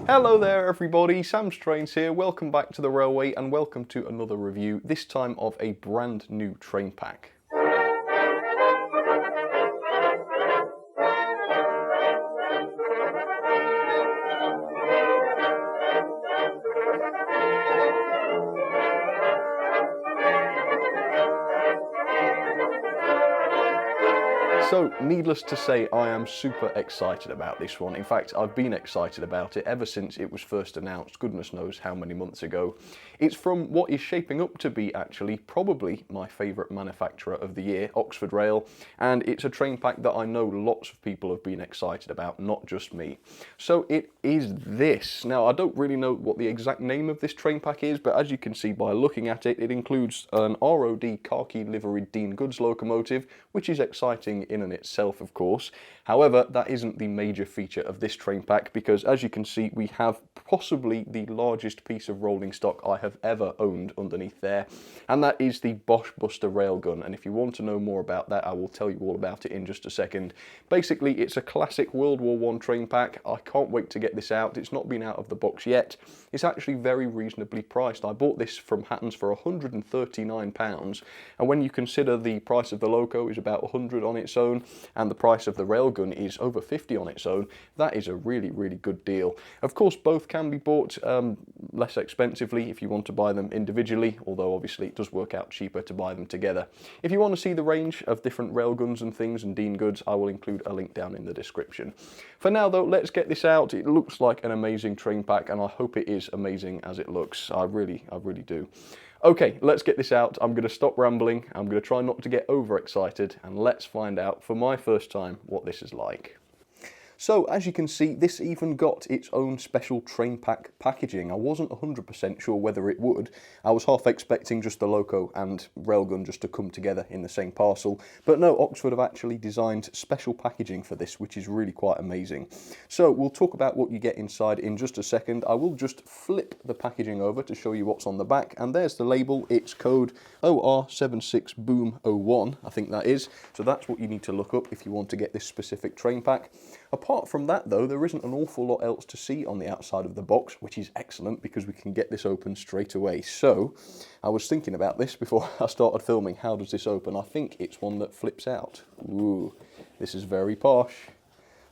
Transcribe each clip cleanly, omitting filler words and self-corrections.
Hello there everybody, Sam's Trains here, welcome back to the railway and welcome to another review, this time of a brand new train pack. So, needless to say, I am super excited about this one. In fact, I've been excited about it ever since it was first announced, goodness knows how many months ago. It's from what is shaping up to be actually probably my favourite manufacturer of the year, Oxford Rail, and it's a train pack that I know lots of people have been excited about, not just me. So it is this. Now, I don't really know what the exact name of this train pack is, but as you can see by looking at it, it includes an ROD khaki liveried Dean Goods locomotive, which is exciting in and itself, of course. However, that isn't the major feature of this train pack because, as you can see, we have possibly the largest piece of rolling stock I have ever owned underneath there, and that is the Boche Buster railgun. And if you want to know more about that, I will tell you all about it in just a second. Basically, it's a classic World War I train pack. I can't wait to get this out. It's not been out of the box yet. It's actually very reasonably priced. I bought this from Hatton's for £139, and when you consider the price of the loco is about 100 on its own, and the price of the railgun is over 50 on its own, that is a really, really good deal. Of course, both can be bought less expensively if you want to buy them individually, although obviously it does work out cheaper to buy them together. If you want to see the range of different railguns and things and Dean Goods, I will include a link down in the description. For now though, let's get this out. It looks like an amazing train pack, and I hope it is amazing as it looks. I really do. Okay, let's get this out. I'm going to stop rambling. I'm going to try not to get overexcited, and let's find out for my first time what this is like. So, as you can see, this even got its own special train pack packaging. I wasn't 100% sure whether it would. I was half expecting just the loco and railgun just to come together in the same parcel. But no, Oxford have actually designed special packaging for this, which is really quite amazing. So, we'll talk about what you get inside in just a second. I will just flip the packaging over to show you what's on the back. And there's the label. It's code OR76BOOM01, I think that is. So that's what you need to look up if you want to get this specific train pack. Apart from that though, there isn't an awful lot else to see on the outside of the box, which is excellent because we can get this open straight away. So, I was thinking about this before I started filming. How does this open? I think it's one that flips out. Ooh, this is very posh.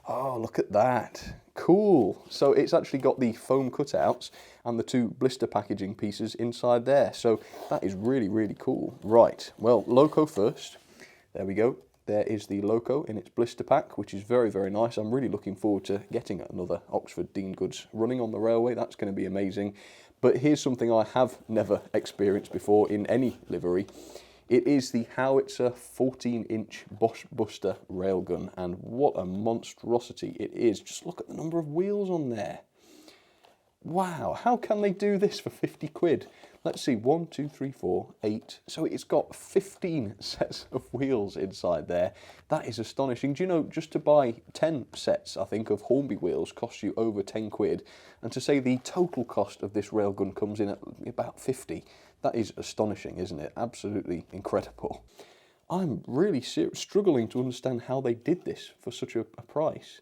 Oh, look at that. Cool. So it's actually got the foam cutouts and the two blister packaging pieces inside there. So that is really, really cool. Right, well, loco first. There we go. There is the loco in its blister pack, which is very, very nice. I'm really looking forward to getting another Oxford Dean Goods running on the railway. That's going to be amazing. But here's something I have never experienced before in any livery. It is the Howitzer 14-inch Boche Buster railgun, and what a monstrosity it is. Just look at the number of wheels on there. Wow, how can they do this for 50 quid? Let's see, 1, 2, 3, 4, 8. So it's got 15 sets of wheels inside there. That is astonishing. Do you know, just to buy 10 sets, I think, of Hornby wheels costs you over 10 quid. And to say the total cost of this railgun comes in at about 50, that is astonishing, isn't it? Absolutely incredible. I'm really struggling to understand how they did this for such a price.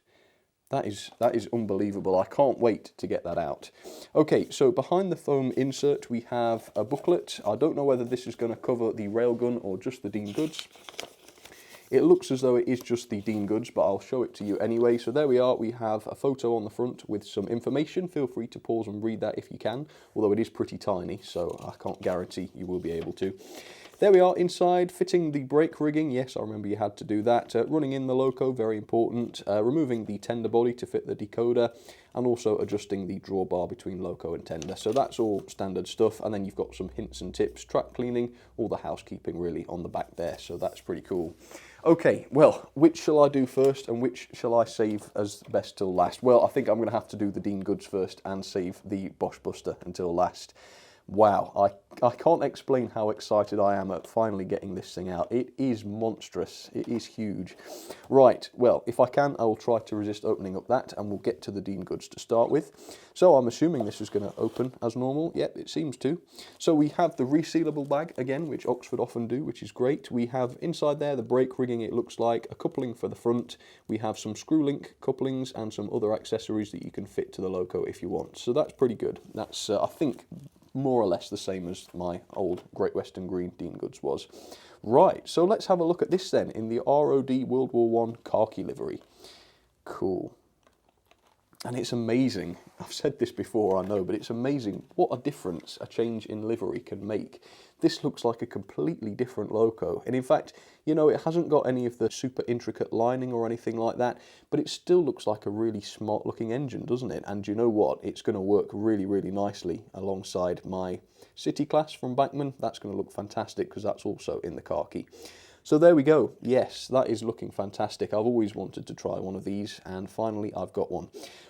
That is unbelievable. I can't wait to get that out. Okay, so behind the foam insert we have a booklet. I don't know whether this is going to cover the railgun or just the Dean Goods. It looks as though it is just the Dean Goods, but I'll show it to you anyway. So there we are. We have a photo on the front with some information. Feel free to pause and read that if you can, although it is pretty tiny, so I can't guarantee you will be able to. There we are inside, fitting the brake rigging. Yes, I remember you had to do that. Running in the loco, very important. Removing the tender body to fit the decoder, and also adjusting the drawbar between loco and tender. So that's all standard stuff. And then you've got some hints and tips, track cleaning, all the housekeeping really on the back there. So that's pretty cool. Okay, well, which shall I do first and which shall I save as best till last? Well, I think I'm going to have to do the Dean Goods first and save the Boche Buster until last. Wow, I can't explain how excited I am at finally getting this thing out. It is monstrous. It is huge. Right, well, if I can, I will try to resist opening up that, and we'll get to the Dean goods to start with. So I'm assuming this is going to open as normal. Yep, it seems to. So we have the resealable bag again, which Oxford often do, which is great. We have inside there the brake rigging, it looks like, a coupling for the front. We have some screw link couplings and some other accessories that you can fit to the loco if you want. So that's pretty good. That's, I think, more or less the same as my old Great Western Green Dean goods was. Right, so let's have a look at this then in the ROD World War I khaki livery. Cool. And it's amazing. I've said this before, I know, but it's amazing what a difference a change in livery can make. This looks like a completely different loco. And in fact, you know, it hasn't got any of the super intricate lining or anything like that, but it still looks like a really smart looking engine, doesn't it? And you know what? It's going to work really, really nicely alongside my City class from Bachmann. That's going to look fantastic because that's also in the khaki. So there we go. Yes, that is looking fantastic. I've always wanted to try one of these, and finally I've got one.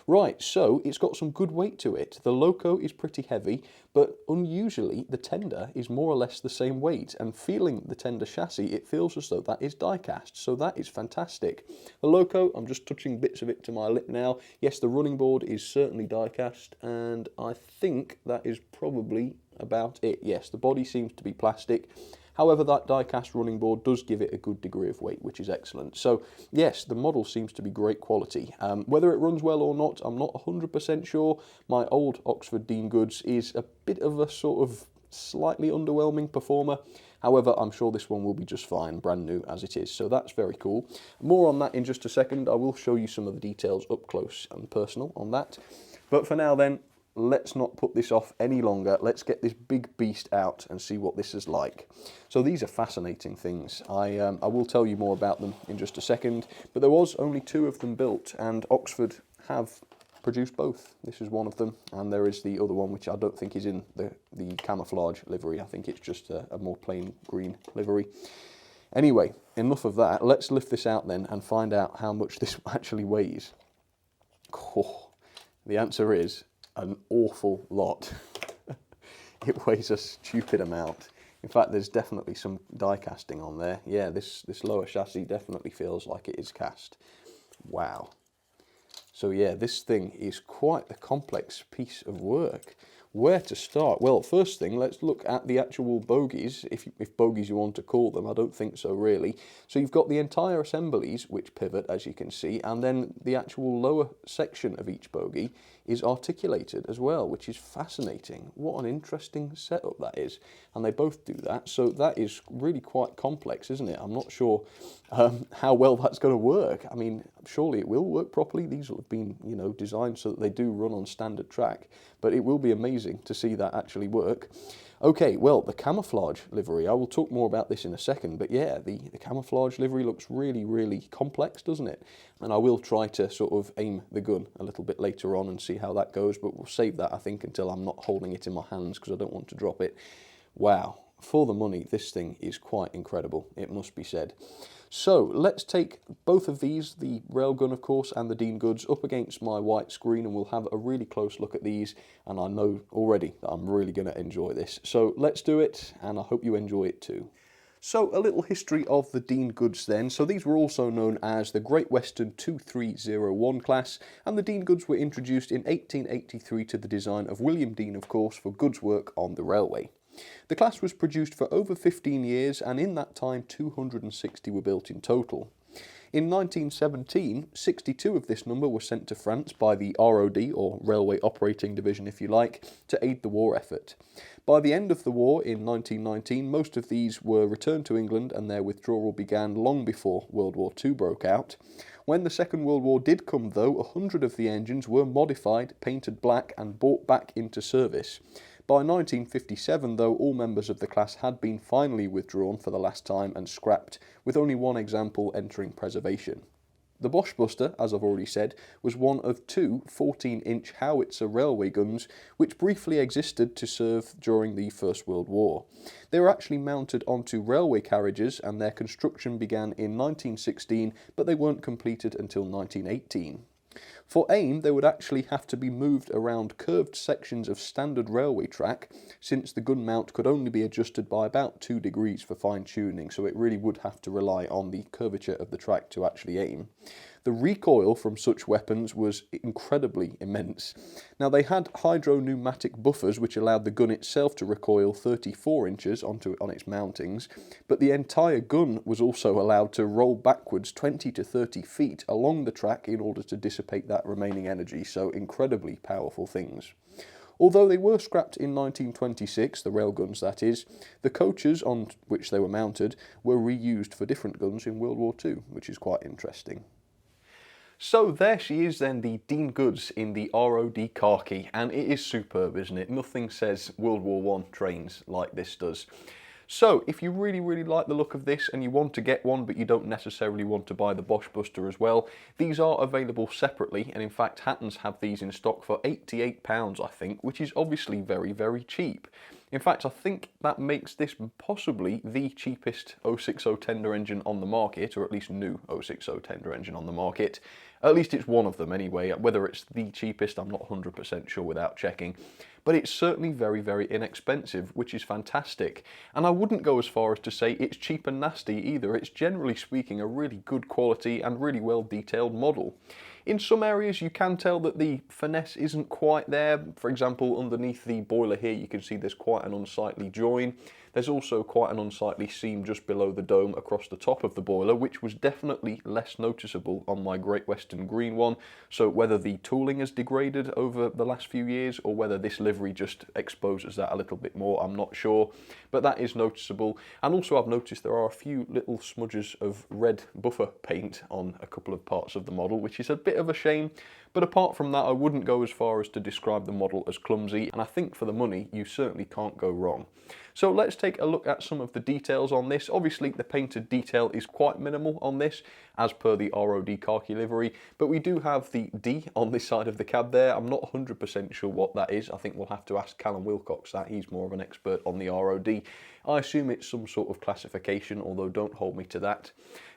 Right, so it's got some good weight to it. The loco is pretty heavy, but unusually the tender is more or less the same weight, and feeling the tender chassis, it feels as though that is die-cast, so that is fantastic. The loco, I'm just touching bits of it to my lip now. Yes, the running board is certainly die-cast, and I think that is probably about it. Yes, the body seems to be plastic. However, that die-cast running board does give it a good degree of weight, which is excellent. So, yes, the model seems to be great quality. Whether it runs well or not, I'm not 100% sure. My old Oxford Dean goods is a bit of a sort of slightly underwhelming performer. However, I'm sure this one will be just fine, brand new as it is. So that's very cool. More on that in just a second. I will show you some of the details up close and personal on that. But for now then, let's not put this off any longer. Let's get this big beast out and see what this is like. So these are fascinating things. I will tell you more about them in just a second, but there was only 2 of them built, and Oxford have produced both. This is one of them, and there is the other one, which I don't think is in the camouflage livery. I think it's just a more plain green livery. Anyway, enough of that. Let's lift this out then and find out how much this actually weighs. Oh, the answer is an awful lot. It weighs a stupid amount. In fact, there's definitely some die casting on there. Yeah, this lower chassis definitely feels like it is cast. Wow. So yeah, this thing is quite a complex piece of work. Where to start? Well, first thing, let's look at the actual bogies, if bogies you want to call them. I don't think so, really. So you've got the entire assemblies, which pivot, as you can see, and then the actual lower section of each bogie is articulated as well, which is fascinating. What an interesting setup that is. And they both do that, so that is really quite complex, isn't it? I'm not sure how well that's going to work. I mean, surely it will work properly. These will have been, you know, designed so that they do run on standard track, but it will be amazing to see that actually work. Okay, well, the camouflage livery, I will talk more about this in a second, but yeah, the camouflage livery looks really, really complex, doesn't it? And I will try to sort of aim the gun a little bit later on and see how that goes, but we'll save that, I think, until I'm not holding it in my hands because I don't want to drop it. Wow, for the money, this thing is quite incredible, it must be said. So let's take both of these, the railgun of course and the Dean goods, up against my white screen, and we'll have a really close look at these, and I know already that I'm really going to enjoy this. So let's do it, and I hope you enjoy it too. So a little history of the Dean goods then. So these were also known as the Great Western 2301 class, and the Dean goods were introduced in 1883 to the design of William Dean, of course, for goods work on the railway. The class was produced for over 15 years, and in that time 260 were built in total. In 1917, 62 of this number were sent to France by the ROD, or Railway Operating Division if you like, to aid the war effort. By the end of the war in 1919, most of these were returned to England, and their withdrawal began long before World War II broke out. When the Second World War did come though, 100 of the engines were modified, painted black and brought back into service. By 1957 though, all members of the class had been finally withdrawn for the last time and scrapped, with only one example entering preservation. The Boche Buster, as I've already said, was one of 2 14-inch howitzer railway guns which briefly existed to serve during the First World War. They were actually mounted onto railway carriages, and their construction began in 1916, but they weren't completed until 1918. For aim, they would actually have to be moved around curved sections of standard railway track, since the gun mount could only be adjusted by about 2 degrees for fine tuning, so it really would have to rely on the curvature of the track to actually aim. The recoil from such weapons was incredibly immense. Now, they had hydro-pneumatic buffers which allowed the gun itself to recoil 34 inches on its mountings, but the entire gun was also allowed to roll backwards 20 to 30 feet along the track in order to dissipate that remaining energy, so incredibly powerful things. Although they were scrapped in 1926, the railguns that is, the coaches on which they were mounted were reused for different guns in World War II, which is quite interesting. So there she is then, the Dean Goods in the ROD khaki, and it is superb, isn't it? Nothing says World War I trains like this does. So if you really like the look of this and you want to get one but you don't necessarily want to buy the Boche Buster as well, these are available separately, and in fact Hatton's have these in stock for £88 I think, which is obviously very cheap. In fact, I think that makes this possibly the cheapest 060 tender engine on the market, or at least new 060 tender engine on the market. At least it's one of them anyway. Whether it's the cheapest, I'm not 100% sure without checking. But it's certainly very inexpensive, which is fantastic. And I wouldn't go as far as to say it's cheap and nasty either. It's generally speaking a really good quality and really well detailed model. In some areas you can tell that the finesse isn't quite there. For example, underneath the boiler here you can see there's quite an unsightly join. There's also quite an unsightly seam just below the dome across the top of the boiler, which was definitely less noticeable on my Great Western Green one. So whether the tooling has degraded over the last few years or whether this livery just exposes that a little bit more, I'm not sure. But that is noticeable. And also I've noticed there are a few little smudges of red buffer paint on a couple of parts of the model, which is a bit of a shame. But apart from that, I wouldn't go as far as to describe the model as clumsy, and I think for the money you certainly can't go wrong. So let's take a look at some of the details on this. Obviously the painted detail is quite minimal on this, as per the ROD khaki livery, but we do have the D on this side of the cab there. I'm not 100% sure what that is. I think we'll have to ask Callum Wilcox that. He's more of an expert on the ROD. I assume it's some sort of classification, although don't hold me to that.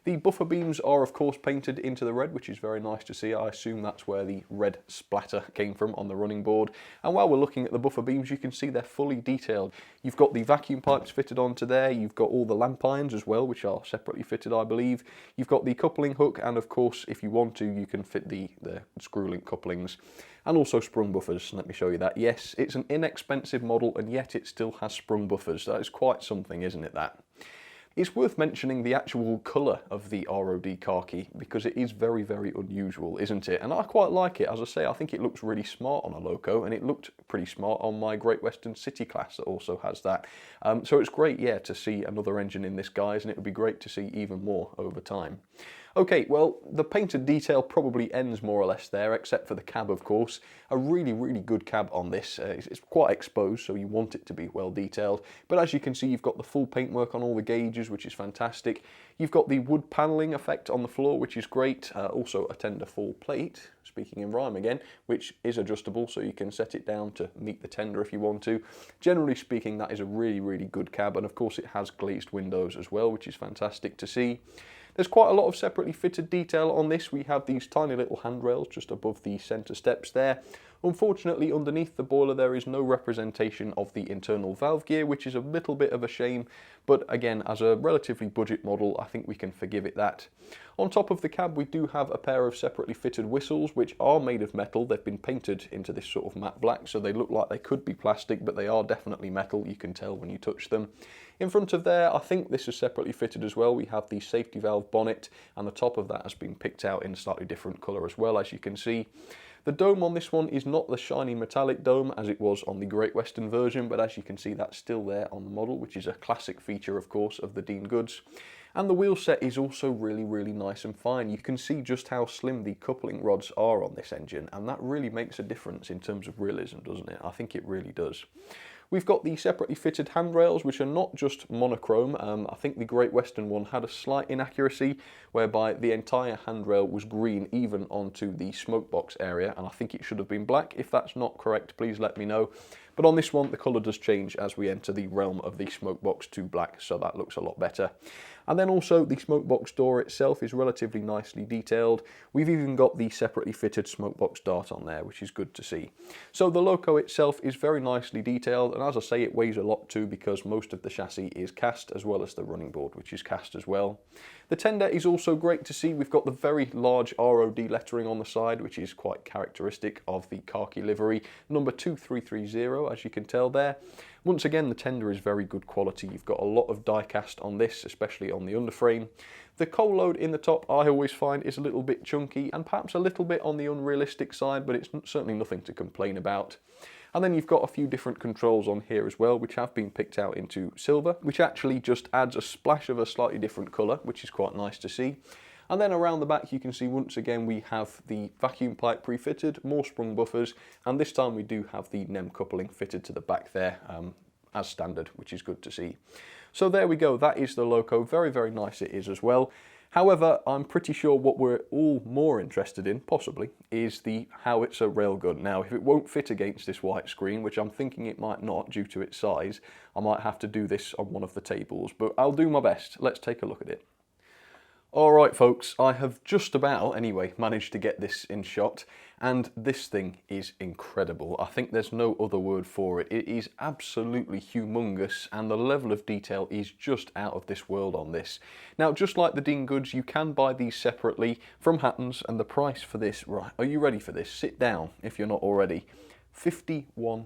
The buffer beams are of course painted into the red, which is very nice to see. I assume that's where the red splatter came from on the running board. And while we're looking at the buffer beams, you can see they're fully detailed. You've got the vacuum pipes fitted onto there, you've got all the lamp irons as well, which are separately fitted I believe. You've got the coupling hook, and of course if you want to you can fit the screw link couplings. And also sprung buffers, let me show you that. Yes, it's an inexpensive model and yet it still has sprung buffers. That is quite something, isn't it, that? It's worth mentioning the actual colour of the ROD khaki, because it is very unusual, isn't it? And I quite like it. As I say, I think it looks really smart on a loco, and it looked pretty smart on my Great Western City class that also has that. So it's great, yeah, to see another engine in this guise, and it would be great to see even more over time. Okay, well, the painted detail probably ends more or less there, except for the cab, of course. A really good cab on this. It's quite exposed, so you want it to be well detailed. But as you can see, you've got the full paintwork on all the gauges, which is fantastic. You've got the wood panelling effect on the floor, which is great. Also a tender full plate, speaking in rhyme again, which is adjustable, so you can set it down to meet the tender if you want to. Generally speaking, that is a really good cab, and of course it has glazed windows as well, which is fantastic to see. There's quite a lot of separately fitted detail on this. We have these tiny little handrails just above the centre steps there. Unfortunately, underneath the boiler there is no representation of the internal valve gear, which is a little bit of a shame, but again, as a relatively budget model, I think we can forgive it that. On top of the cab we do have a pair of separately fitted whistles, which are made of metal. They've been painted into this sort of matte black, so they look like they could be plastic, but they are definitely metal. You can tell when you touch them. In front of there, I think this is separately fitted as well. We have the safety valve bonnet, and the top of that has been picked out in a slightly different colour as well, as you can see. The dome on this one is not the shiny metallic dome as it was on the Great Western version, but as you can see that's still there on the model, which is a classic feature of course of the Dean Goods. And the wheel set is also really nice and fine. You can see just how slim the coupling rods are on this engine, and that really makes a difference in terms of realism, doesn't it? I think it really does. We've got the separately fitted handrails, which are not just monochrome. I think the Great Western one had a slight inaccuracy, whereby the entire handrail was green even onto the smoke box area, and I think it should have been black. If that's not correct, please let me know. But on this one, the colour does change as we enter the realm of the smoke box to black, so that looks a lot better. And then also the smoke box door itself is relatively nicely detailed. We've even got the separately fitted smoke box dart on there, which is good to see. So the loco itself is very nicely detailed, and as I say, it weighs a lot too because most of the chassis is cast, as well as the running board, which is cast as well. The tender is also great to see. We've got the very large ROD lettering on the side, which is quite characteristic of the khaki livery, number 2330, as you can tell there. Once again, the tender is very good quality. You've got a lot of die cast on this, especially on the underframe. The coal load in the top, I always find, is a little bit chunky and perhaps a little bit on the unrealistic side, but it's certainly nothing to complain about. And then you've got a few different controls on here as well, which have been picked out into silver, which actually just adds a splash of a slightly different colour, which is quite nice to see. And then around the back you can see once again we have the vacuum pipe pre-fitted, more sprung buffers, and this time we do have the NEM coupling fitted to the back there as standard, which is good to see. So there we go, that is the loco. Very, very nice it is as well. However, I'm pretty sure what we're all more interested in, possibly, is the howitzer railgun. Now, if it won't fit against this white screen, which I'm thinking it might not due to its size, I might have to do this on one of the tables, but I'll do my best. Let's take a look at it. Alright folks, I have just about, anyway, managed to get this in shot, and this thing is incredible. I think there's no other word for it. It is absolutely humongous, and the level of detail is just out of this world on this. Now, just like the Dean Goods, you can buy these separately from Hatton's, and the price for this, right, are you ready for this? Sit down if you're not already. £51.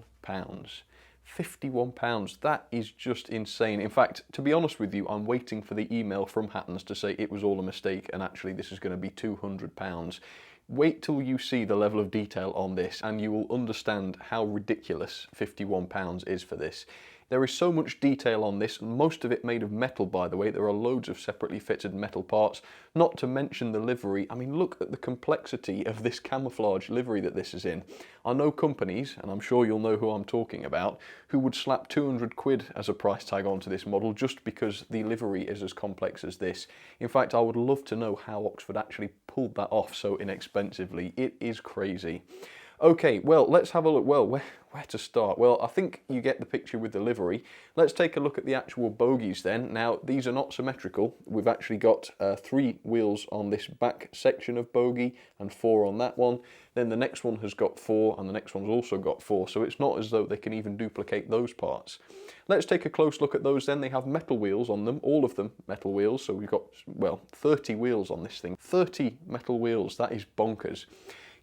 £51, that is just insane. In fact, to be honest with you, I'm waiting for the email from Hatton's to say it was all a mistake and actually this is going to be £200. Wait till you see the level of detail on this and you will understand how ridiculous £51 is for this. There is so much detail on this, most of it made of metal, by the way. There are loads of separately fitted metal parts, not to mention the livery. I mean, look at the complexity of this camouflage livery that this is in. I know companies, and I'm sure you'll know who I'm talking about, who would slap 200 quid as a price tag onto this model just because the livery is as complex as this. In fact, I would love to know how Oxford actually pulled that off so inexpensively. It is crazy. Okay, well, let's have a look. Well, where to start? Well, I think you get the picture with the livery. Let's take a look at the actual bogies then. Now, these are not symmetrical. We've actually got 3 wheels on this back section of bogie and 4 on that one. Then the next one has got 4 and the next one's also got 4. So it's not as though they can even duplicate those parts. Let's take a close look at those then. They have metal wheels on them, all of them metal wheels. So we've got, well, 30 wheels on this thing. 30 metal wheels, that is bonkers.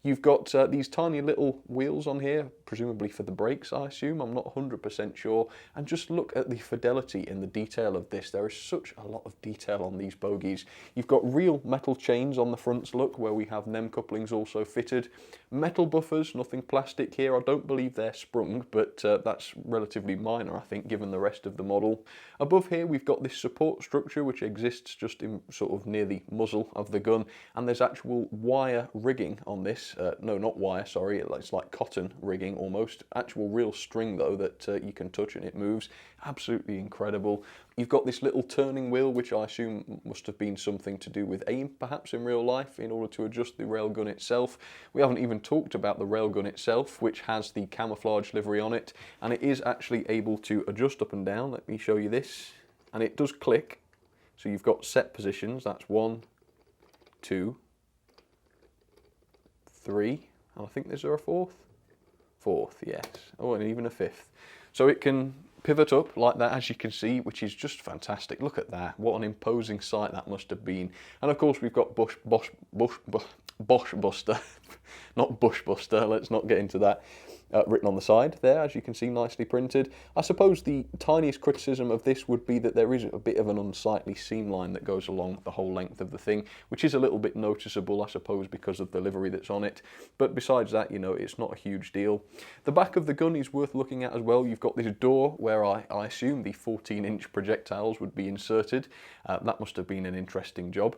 You've got these tiny little wheels on here, presumably for the brakes, I assume. I'm not 100% sure. And just look at the fidelity and the detail of this. There is such a lot of detail on these bogies. You've got real metal chains on the fronts, look, where we have NEM couplings also fitted. Metal buffers, nothing plastic here. I don't believe they're sprung, but that's relatively minor, I think, given the rest of the model. Above here, we've got this support structure, which exists just in sort of near the muzzle of the gun. And there's actual wire rigging on this. No, not wire, sorry, it's like cotton rigging almost. Actual real string though that you can touch and it moves. Absolutely incredible. You've got this little turning wheel, which I assume must have been something to do with aim, perhaps in real life, in order to adjust the railgun itself. We haven't even talked about the railgun itself, which has the camouflage livery on it, and it is actually able to adjust up and down. Let me show you this. And it does click. So you've got set positions, that's 1, 2, 3, and I think there's a fourth? Fourth, yes. Oh, and even a fifth. So it can pivot up like that, as you can see, which is just fantastic. Look at that. What an imposing sight that must have been. And of course, we've got Bosch Buster, not Bush Buster, let's not get into that. Written on the side there, as you can see, nicely printed. I suppose the tiniest criticism of this would be that there is a bit of an unsightly seam line that goes along the whole length of the thing, which is a little bit noticeable, I suppose, because of the livery that's on it. But besides that, you know, it's not a huge deal. The back of the gun is worth looking at as well. You've got this door where I assume the 14-inch projectiles would be inserted. That must have been an interesting job.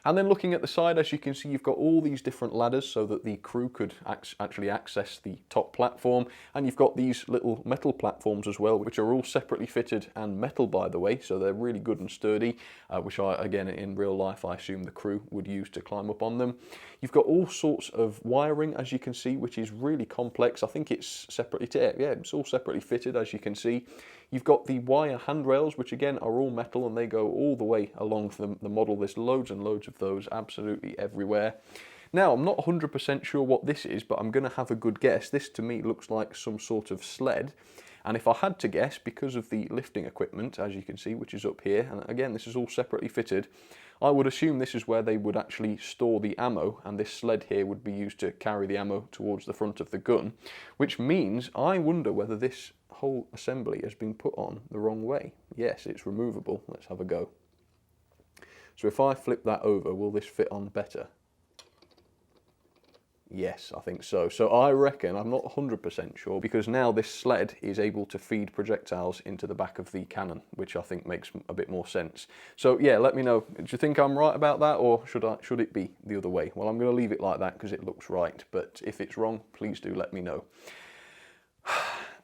And then looking at the side, as you can see, you've got all these different ladders so that the crew could actually access the top platform. platform, and you've got these little metal platforms as well, which are all separately fitted and metal, by the way, so they're really good and sturdy, which again, in real life, I assume the crew would use to climb up on them. You've got all sorts of wiring, as you can see, which is really complex. I think it's separately, yeah, it's all separately fitted, as you can see. You've got the wire handrails, which again are all metal, and they go all the way along the model. There's loads and loads of those absolutely everywhere. Now, I'm not 100% sure what this is, but I'm going to have a good guess. This to me looks like some sort of sled. And if I had to guess, because of the lifting equipment, as you can see, which is up here, and again, this is all separately fitted, I would assume this is where they would actually store the ammo, and this sled here would be used to carry the ammo towards the front of the gun, which means I wonder whether this whole assembly has been put on the wrong way. Yes, it's removable. Let's have a go. So if I flip that over, will this fit on better? Yes, I think so. So I reckon, I'm not 100% sure, because now this sled is able to feed projectiles into the back of the cannon, which I think makes a bit more sense. So yeah, let me know. Do you think I'm right about that, or should it be the other way? Well, I'm going to leave it like that because it looks right, but if it's wrong, please do let me know.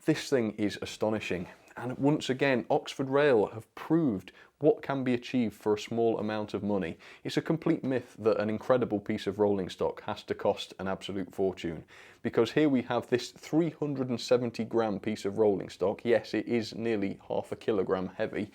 This thing is astonishing. And once again, Oxford Rail have proved what can be achieved for a small amount of money. It's a complete myth that an incredible piece of rolling stock has to cost an absolute fortune. Because here we have this 370-gram piece of rolling stock. Yes, it is nearly half a kilogram heavy.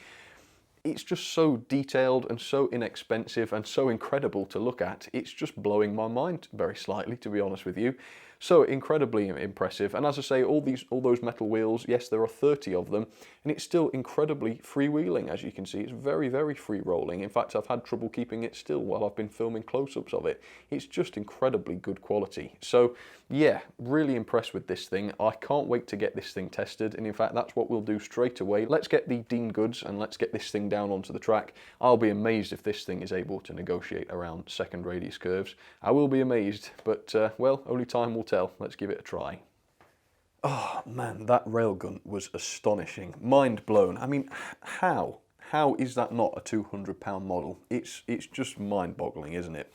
It's just so detailed and so inexpensive and so incredible to look at. It's just blowing my mind very slightly, to be honest with you. So incredibly impressive. And as I say, all those metal wheels, yes, there are 30 of them, and it's still incredibly freewheeling, as you can see. It's very, very free rolling. In fact, I've had trouble keeping it still while I've been filming close-ups of it. It's just incredibly good quality. So yeah, really impressed with this thing. I can't wait to get this thing tested, and in fact, that's what we'll do straight away. Let's get the Dean goods and let's get this thing down onto the track. I'll be amazed if this thing is able to negotiate around second radius curves. I will be amazed, but well, only time will tell. Let's give it a try. Oh man, that railgun was astonishing. Mind blown. I mean, how is that not a £200 model? It's just mind-boggling, isn't it?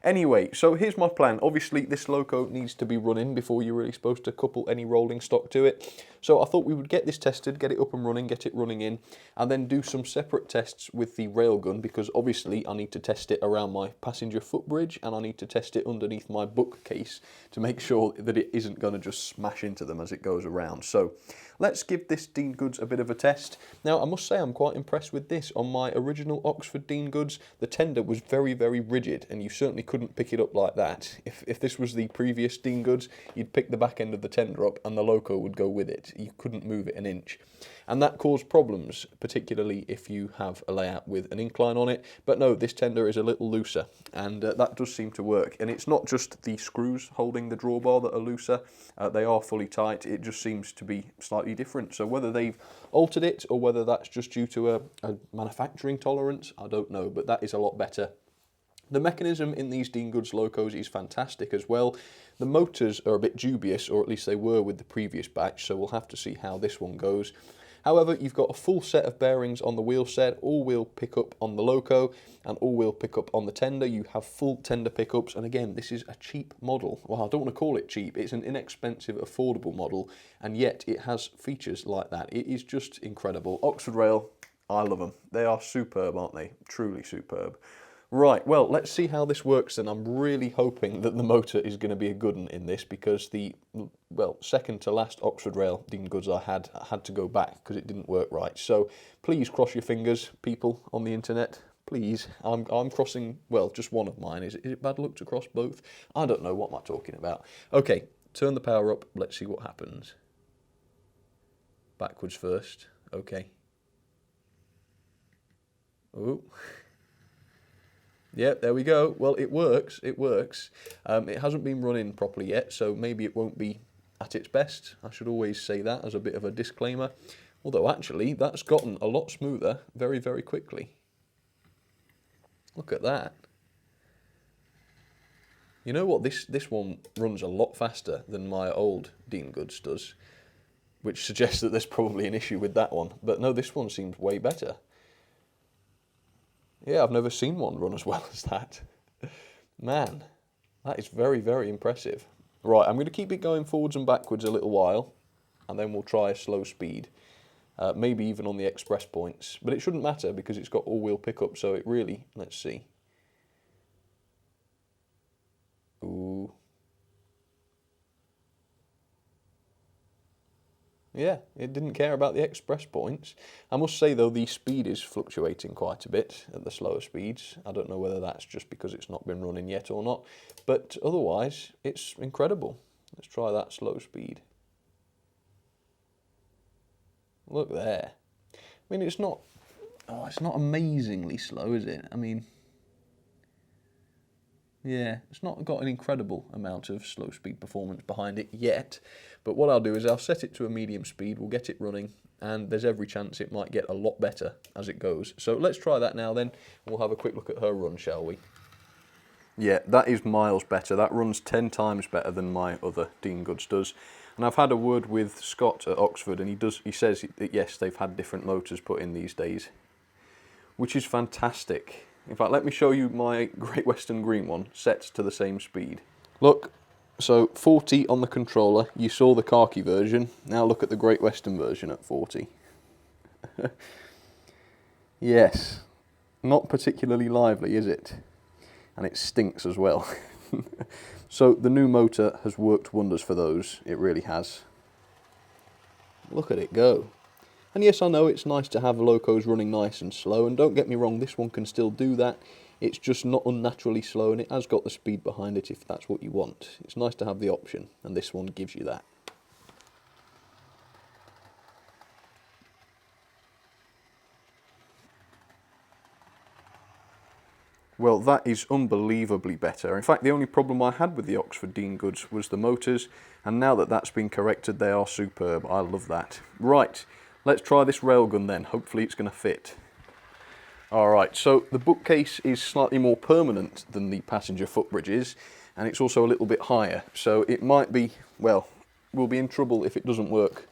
Anyway, so here's my plan. Obviously, this loco needs to be running before you're really supposed to couple any rolling stock to it. So I thought we would get this tested, get it up and running, get it running in, and then do some separate tests with the railgun, because obviously I need to test it around my passenger footbridge, and I need to test it underneath my bookcase to make sure that it isn't going to just smash into them as it goes around. So let's give this Dean goods a bit of a test. Now, I must say I'm quite impressed with this. On my original Oxford Dean goods, the tender was very, very rigid, and you certainly couldn't pick it up like that. If this was the previous Dean goods, you'd pick the back end of the tender up and the loco would go with it. You couldn't move it an inch. And that caused problems, particularly if you have a layout with an incline on it. But no, this tender is a little looser, and that does seem to work. And it's not just the screws holding the drawbar that are looser, they are fully tight. It just seems to be slightly different. So whether they've altered it or whether that's just due to a manufacturing tolerance, I don't know, but that is a lot better. The mechanism in these Dean goods locos is fantastic as well. The motors are a bit dubious, or at least they were with the previous batch, so we'll have to see how this one goes. However, you've got a full set of bearings on the wheel set, all-wheel pickup on the loco, and all-wheel pickup on the tender. You have full tender pickups, and again, this is a cheap model. Well, I don't want to call it cheap. It's an inexpensive, affordable model, and yet it has features like that. It is just incredible. Oxford Rail, I love them. They are superb, aren't they? Truly superb. Right, well, let's see how this works then. I'm really hoping that the motor is going to be a good one in this, because the, well, second to last Oxford Rail Dean goods I had to go back because it didn't work right. So please cross your fingers, people on the internet. Please. I'm crossing, well, just one of mine. Is it bad luck to cross both? I don't know. What am I talking about? Okay, turn the power up. Let's see what happens. Backwards first. Okay. Oh. Yep, there we go. Well, it works. It works. It hasn't been running properly yet, so maybe it won't be at its best. I should always say that as a bit of a disclaimer. Although, actually, that's gotten a lot smoother very, very quickly. Look at that. You know what? This one runs a lot faster than my old Dean goods does, which suggests that there's probably an issue with that one. But no, this one seems way better. Yeah, I've never seen one run as well as that. Man, that is very, very impressive. Right, I'm going to keep it going forwards and backwards a little while, and then we'll try a slow speed. Maybe even on the express points, but it shouldn't matter because it's got all-wheel pickup, so it really, let's see. Ooh. Yeah, it didn't care about the express points. I must say though, the speed is fluctuating quite a bit at the slower speeds. I don't know whether that's just because it's not been running yet or not, but otherwise it's incredible. Let's try that slow speed. Look there. I mean, it's not amazingly slow, is it? I mean, yeah, it's not got an incredible amount of slow speed performance behind it yet, but what I'll do is I'll set it to a medium speed, we'll get it running, and there's every chance it might get a lot better as it goes. So let's try that now then, we'll have a quick look at her run, shall we? Yeah, that is miles better. That runs 10 times better than my other Dean Goods does. And I've had a word with Scott at Oxford, and he says that yes, they've had different motors put in these days, which is fantastic. In fact, let me show you my Great Western Green one, set to the same speed. Look, so 40 on the controller, you saw the khaki version, now look at the Great Western version at 40. Yes, not particularly lively, is it? And it stinks as well. So the new motor has worked wonders for those, it really has. Look at it go. And yes, I know it's nice to have locos running nice and slow, and don't get me wrong, this one can still do that. It's just not unnaturally slow, and it has got the speed behind it if that's what you want. It's nice to have the option, and this one gives you that. Well, that is unbelievably better. In fact, the only problem I had with the Oxford Dean Goods was the motors, and now that that's been corrected, they are superb. I love that. Right, let's try this railgun then. Hopefully it's going to fit. Alright, so the bookcase is slightly more permanent than the passenger footbridge is, and it's also a little bit higher, so it might be, well, we'll be in trouble if it doesn't work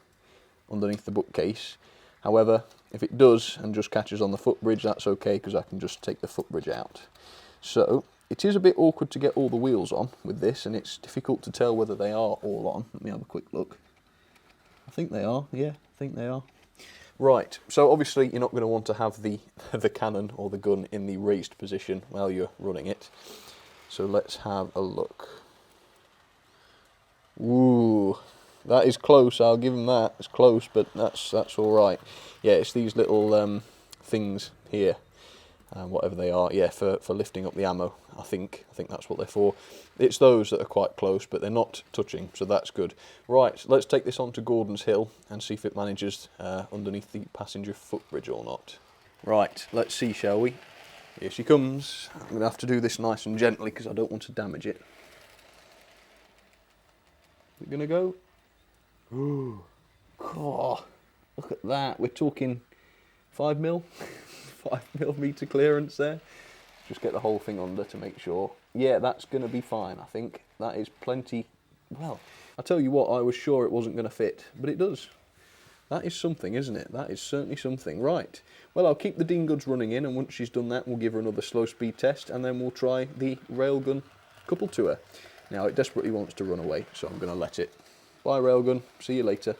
underneath the bookcase. However, if it does and just catches on the footbridge, that's okay because I can just take the footbridge out. So, it is a bit awkward to get all the wheels on with this, and it's difficult to tell whether they are all on. Let me have a quick look. I think they are, yeah, I think they are. Right, so obviously you're not going to want to have the cannon or the gun in the raised position while you're running it. So let's have a look. Ooh, that is close, I'll give them that. It's close, but that's all right. Yeah, it's these little things here, whatever they are, yeah, for lifting up the ammo, I think that's what they're for. It's those that are quite close, but they're not touching, so that's good. Right, let's take this on to Gordon's Hill and see if it manages underneath the passenger footbridge or not. Right, let's see, shall we? Here she comes. I'm going to have to do this nice and gently because I don't want to damage it. Is it going to go? Ooh. Oh, look at that. We're talking 5 mil? 5mm clearance there. Just get the whole thing under to make sure. Yeah, that's going to be fine, I think. That is plenty. Well, I tell you what, I was sure it wasn't going to fit, but it does. That is something, isn't it? That is certainly something. Right. Well, I'll keep the Dean Goods running in, and once she's done that, we'll give her another slow speed test, and then we'll try the railgun couple to her. Now, it desperately wants to run away, so I'm going to let it. Bye, railgun. See you later.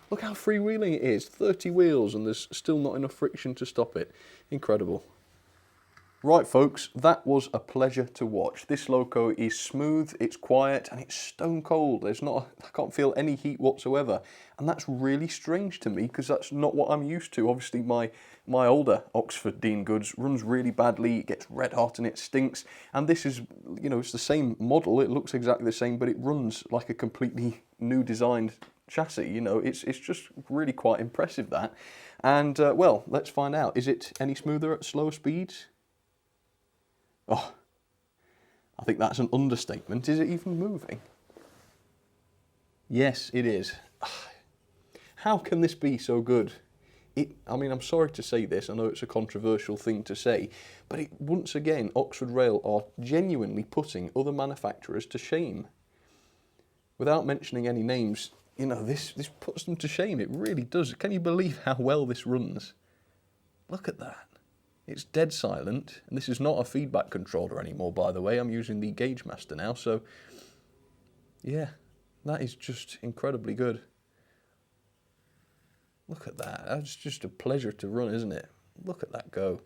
Look how freewheeling it is. 30 wheels, and there's still not enough friction to stop it. Incredible. Right, folks, that was a pleasure to watch. This loco is smooth, it's quiet, and it's stone cold. I can't feel any heat whatsoever. And that's really strange to me, because that's not what I'm used to. Obviously, my older Oxford Dean Goods runs really badly, it gets red hot and it stinks. And this is, you know, it's the same model, it looks exactly the same, but it runs like a completely new designed chassis. You know, it's just really quite impressive, that. And, well, let's find out. Is it any smoother at slower speeds? Oh, I think that's an understatement. Is it even moving? Yes, it is. How can this be so good? I mean, I'm sorry to say this, I know it's a controversial thing to say, but once again, Oxford Rail are genuinely putting other manufacturers to shame. Without mentioning any names, you know, this puts them to shame. It really does. Can you believe how well this runs? Look at that. It's dead silent, and this is not a feedback controller anymore, by the way. I'm using the Gauge Master now, so Yeah, that is just incredibly good. Look at that. That's just a pleasure to run, isn't it? Look at that go.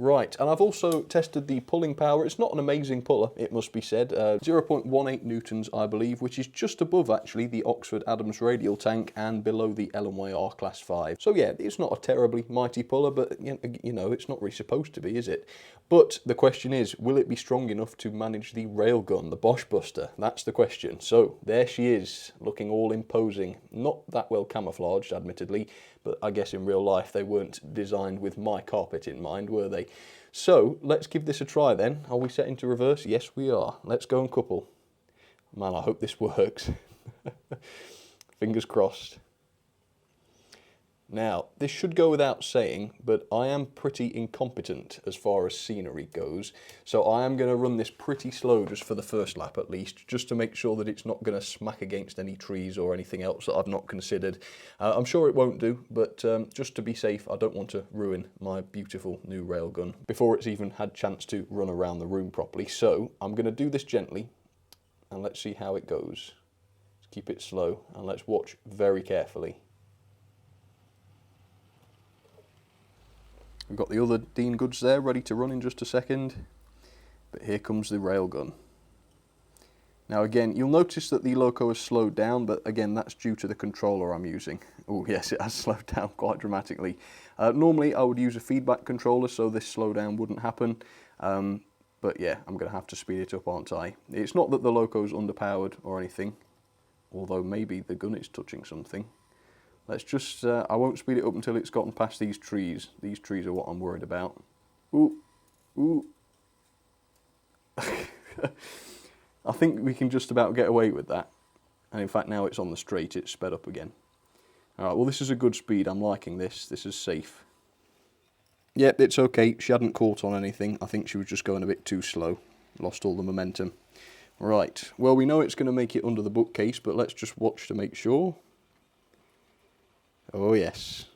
Right, and I've also tested the pulling power. It's not an amazing puller, it must be said. 0.18 newtons, I believe, which is just above, actually, the Oxford Adams radial tank and below the Ellenway R Class 5. So yeah, it's not a terribly mighty puller, but you know, it's not really supposed to be, is it? But the question is, will it be strong enough to manage the railgun, the Boche Buster? That's the question. So there she is, looking all imposing. Not that well camouflaged, admittedly, but I guess in real life they weren't designed with my carpet in mind, were they? So let's give this a try then. Are we set into reverse? Yes, we are. Let's go and couple. Man, I hope this works. Fingers crossed. Now, this should go without saying, but I am pretty incompetent as far as scenery goes, so I am going to run this pretty slow just for the first lap at least, just to make sure that it's not going to smack against any trees or anything else that I've not considered. I'm sure it won't do, but just to be safe, I don't want to ruin my beautiful new railgun before it's even had chance to run around the room properly. So I'm going to do this gently, and let's see how it goes. Let's keep it slow, and let's watch very carefully. We've got the other Dean Goods there ready to run in just a second, but here comes the railgun. Now again, you'll notice that the loco has slowed down, but again that's due to the controller I'm using. Oh yes, it has slowed down quite dramatically. Normally I would use a feedback controller so this slowdown wouldn't happen, but yeah, I'm going to have to speed it up, aren't I? It's not that the loco's underpowered or anything, although maybe the gun is touching something. Let's just, I won't speed it up until it's gotten past these trees. These trees are what I'm worried about. Ooh, ooh. I think we can just about get away with that. And in fact, now it's on the straight, it's sped up again. Alright, well this is a good speed, I'm liking this. This is safe. Yep, it's okay, she hadn't caught on anything. I think she was just going a bit too slow. Lost all the momentum. Right, well we know it's going to make it under the bookcase, but let's just watch to make sure. Oh yes,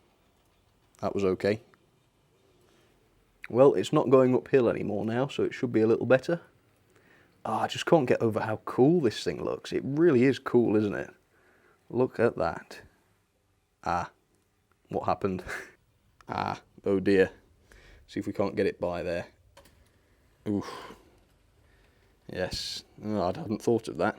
that was okay. Well, it's not going uphill anymore now, so it should be a little better. I just can't get over how cool this thing looks. It really is cool, isn't it? Look at that. Ah, what happened? Ah, oh dear. See if we can't get it by there. Oof. Yes, oh, I hadn't thought of that.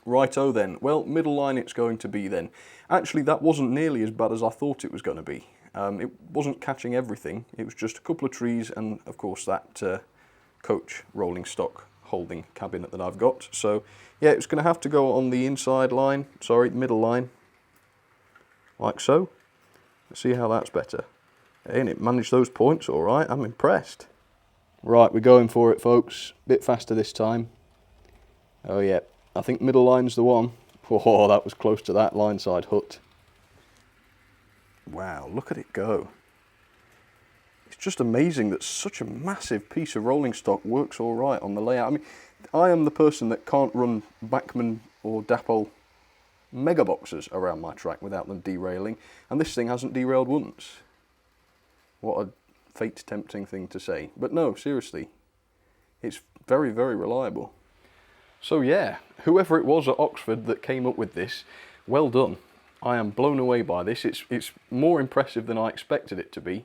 Righto then, well, middle line it's going to be then. Actually, that wasn't nearly as bad as I thought it was going to be. It wasn't catching everything, it was just a couple of trees and, of course, that coach rolling stock holding cabinet that I've got. So, yeah, it's going to have to go on the inside line, sorry, middle line, like so. Let's see how that's better. And it managed those points all right, I'm impressed. Right, we're going for it, folks. Bit faster this time. Oh, yeah. I think middle line's the one. Oh, that was close to that line side hut. Wow, look at it go. It's just amazing that such a massive piece of rolling stock works all right on the layout. I mean, I am the person that can't run Bachmann or Dapol mega boxes around my track without them derailing, and this thing hasn't derailed once. What a fate-tempting thing to say. But no, seriously, it's very, very reliable. So yeah, whoever it was at Oxford that came up with this, well done. I am blown away by this. It's more impressive than I expected it to be,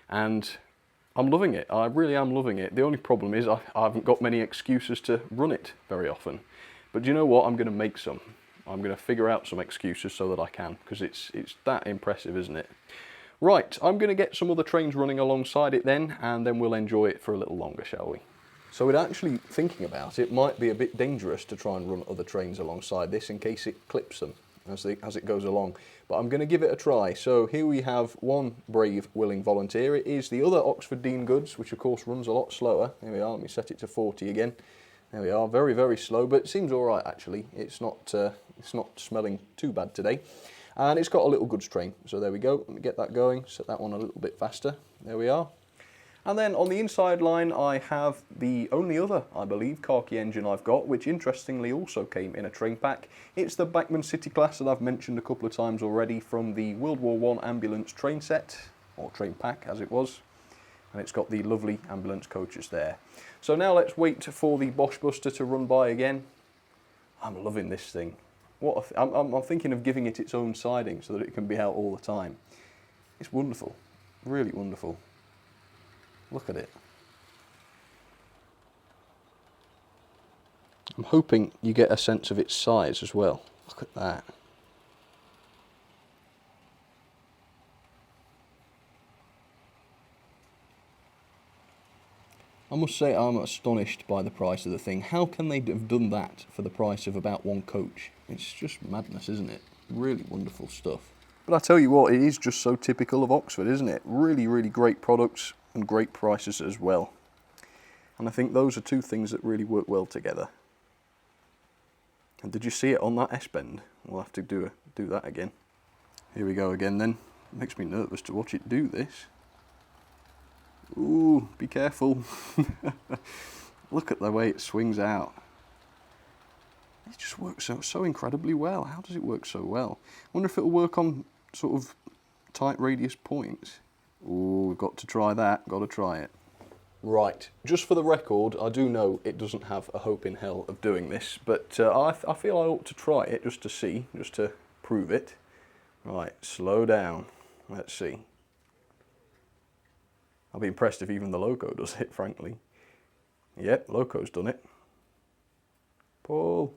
and I'm loving it. I really am loving it. The only problem is I haven't got many excuses to run it very often. But do you know what? I'm going to make some. I'm going to figure out some excuses so that I can, because it's that impressive, isn't it? Right, I'm going to get some other trains running alongside it then, and then we'll enjoy it for a little longer, shall we? So it actually, thinking about it, might be a bit dangerous to try and run other trains alongside this in case it clips them as it goes along. But I'm going to give it a try. So here we have one brave, willing volunteer. It is the other Oxford Dean Goods, which of course runs a lot slower. Here we are, let me set it to 40 again. There we are, very, very slow, but it seems all right actually. It's not smelling too bad today. And it's got a little goods train. So there we go, let me get that going, set that one a little bit faster. There we are. And then on the inside line I have the only other, I believe, khaki engine I've got, which interestingly also came in a train pack. It's the Bachmann City class that I've mentioned a couple of times already from the World War I ambulance train set, or train pack as it was. And it's got the lovely ambulance coaches there. So now let's wait for the Boche Buster to run by again. I'm loving this thing. I'm thinking of giving it its own siding so that it can be out all the time. It's wonderful, really wonderful. Look at it. I'm hoping you get a sense of its size as well. Look at that. I must say I'm astonished by the price of the thing. How can they have done that for the price of about one coach? It's just madness, isn't it? Really wonderful stuff. But I tell you what, it is just so typical of Oxford, isn't it? Really, really great products and great prices as well. And I think those are two things that really work well together. And did you see it on that S-bend? We'll have to do that again. Here we go again then. It makes me nervous to watch it do this. Ooh, be careful. Look at the way it swings out. It just works so incredibly well. How does it work so well? I wonder if it'll work on sort of tight radius points. Ooh, we've got to try that. Got to try it. Right, just for the record, I do know it doesn't have a hope in hell of doing this, but I feel I ought to try it just to see, just to prove it. Right, slow down. Let's see. I'll be impressed if even the Loco does it, frankly. Yep, Loco's done it. Pull.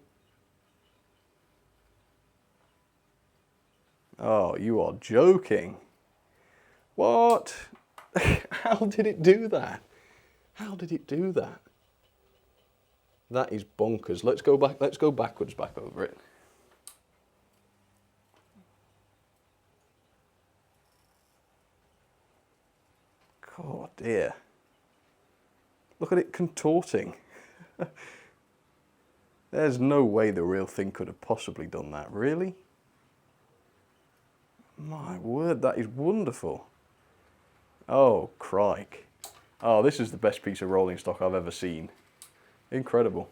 Oh, you are joking. What? How did it do that? How did it do that? That is bonkers. Let's go backwards back over it. Oh dear. Look at it contorting. There's no way the real thing could have possibly done that, really? My word, that is wonderful. Oh, crike. Oh, this is the best piece of rolling stock I've ever seen. Incredible.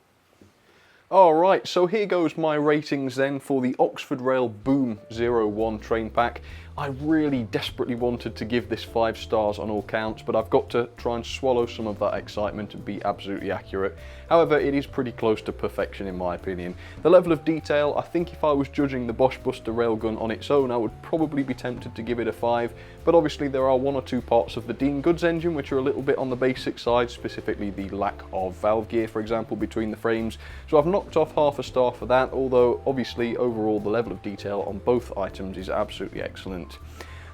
Alright, so here goes my ratings then for the Oxford Rail Boom 01 train pack. I really desperately wanted to give this 5 stars on all counts, but I've got to try and swallow some of that excitement and be absolutely accurate. However, it is pretty close to perfection in my opinion. The level of detail, I think if I was judging the Bosch Buster railgun on its own, I would probably be tempted to give it a 5, but obviously there are 1 or 2 parts of the Dean Goods engine which are a little bit on the basic side, specifically the lack of valve gear, for example, between the frames. So I've knocked off half a star for that, although obviously overall the level of detail on both items is absolutely excellent.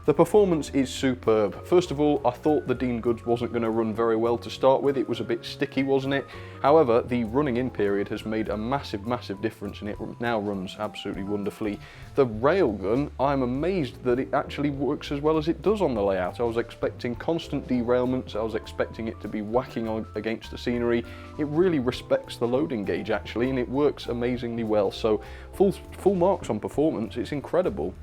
The performance is superb. First of all, I thought the Dean Goods wasn't going to run very well to start with. It was a bit sticky, wasn't it? However, the running in period has made a massive difference and it now runs absolutely wonderfully. The railgun, I'm amazed that it actually works as well as it does on the layout. I was expecting constant derailments, I was expecting it to be whacking against the scenery. It really respects the loading gauge actually, and it works amazingly well. So full marks on performance, it's incredible.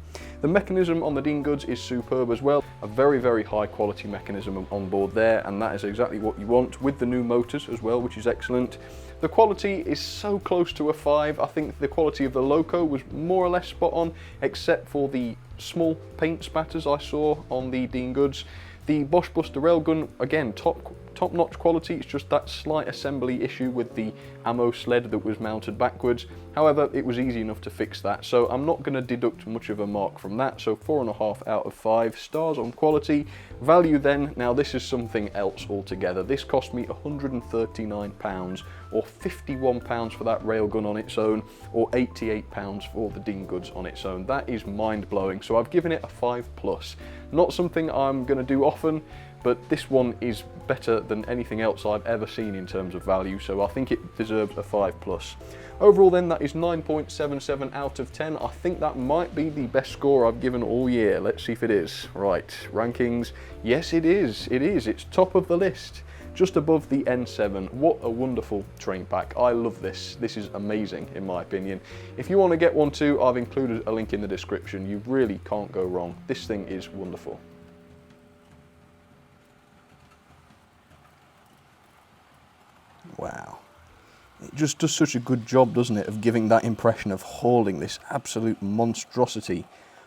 The mechanism on the Dean Goods is superb as well. A very high quality mechanism on board there, and that is exactly what you want with the new motors as well, which is excellent. The quality is so close to a 5. I think the quality of the Loco was more or less spot on, except for the small paint spatters I saw on the Dean Goods. The Bosch Buster railgun, again, top-notch quality. It's just that slight assembly issue with the ammo sled that was mounted backwards. However, it was easy enough to fix that, so I'm not going to deduct much of a mark from that. So 4.5 out of 5 stars on quality. Value then, now this is something else altogether. This cost me £139, or £51 for that railgun on its own, or £88 for the Dean Goods on its own. That is mind-blowing, so I've given it a 5+. Not something I'm going to do often, but this one is better than anything else I've ever seen in terms of value, so I think it deserves a 5+. Overall then, that is 9.77 out of 10. I think that might be the best score I've given all year. Let's see if it is. Right, rankings. Yes, it is. It's top of the list. Just above the N7. What a wonderful train pack. I love this. This is amazing in my opinion. If you want to get one too, I've included a link in the description. You really can't go wrong. This thing is wonderful. Wow. It just does such a good job, doesn't it, of giving that impression of hauling this absolute monstrosity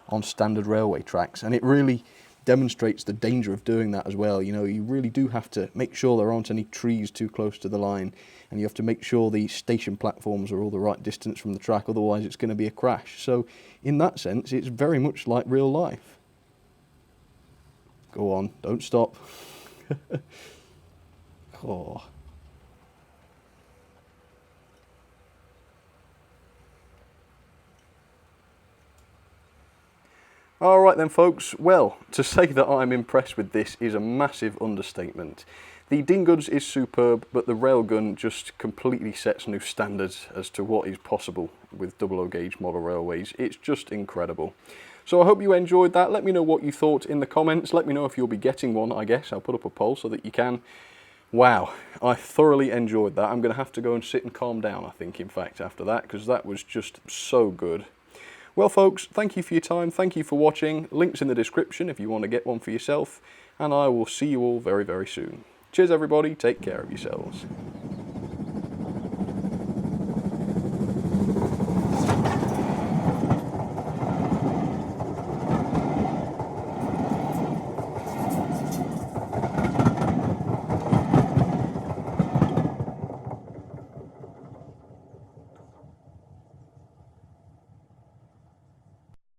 on standard railway tracks. And it really, demonstrates the danger of doing that as well. You know, you really do have to make sure there aren't any trees too close to the line, and you have to make sure the station platforms are all the right distance from the track, otherwise it's going to be a crash. So in that sense, it's very much like real life. Go on, don't stop. Oh. Alright then folks, well, to say that I'm impressed with this is a massive understatement. The Dinguds is superb, but the railgun just completely sets new standards as to what is possible with 00 gauge model railways. It's just incredible. So I hope you enjoyed that. Let me know what you thought in the comments. Let me know if you'll be getting one, I guess. I'll put up a poll so that you can. Wow, I thoroughly enjoyed that. I'm going to have to go and sit and calm down, I think, in fact, after that, because that was just so good. Well folks, thank you for your time, thank you for watching, links in the description if you want to get one for yourself, and I will see you all very, very soon. Cheers everybody, take care of yourselves.